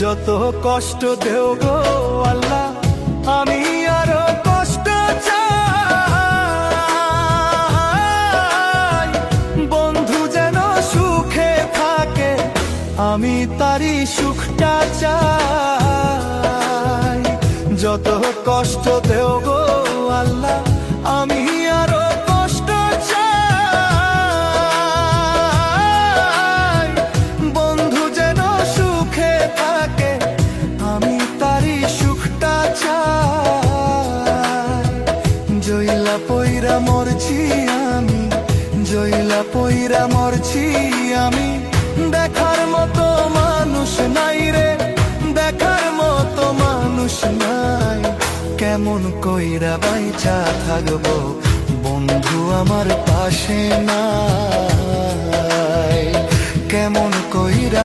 যত কষ্ট দেও গো আল্লাহ, আমি আরো কষ্ট চাই। বন্ধু যেন সুখে থাকে, আমি তারই সুখটা চাই। যত কষ্ট দেও গো আল্লাহ, আমি আরো কষ্ট চাই। বন্ধু যেন সুখে থাকে, আমি তারই সুখটা চাই। জইলা পইরা মরছি আমি, জইলা পইরা মরছি আমি, দেখার মতো মানুষ নাই রে, দেখার মতো মানুষ নাই। কেমন কইরা বাইচা থাকবো, বন্ধু আমার পাশে নাই। কেমন কইরা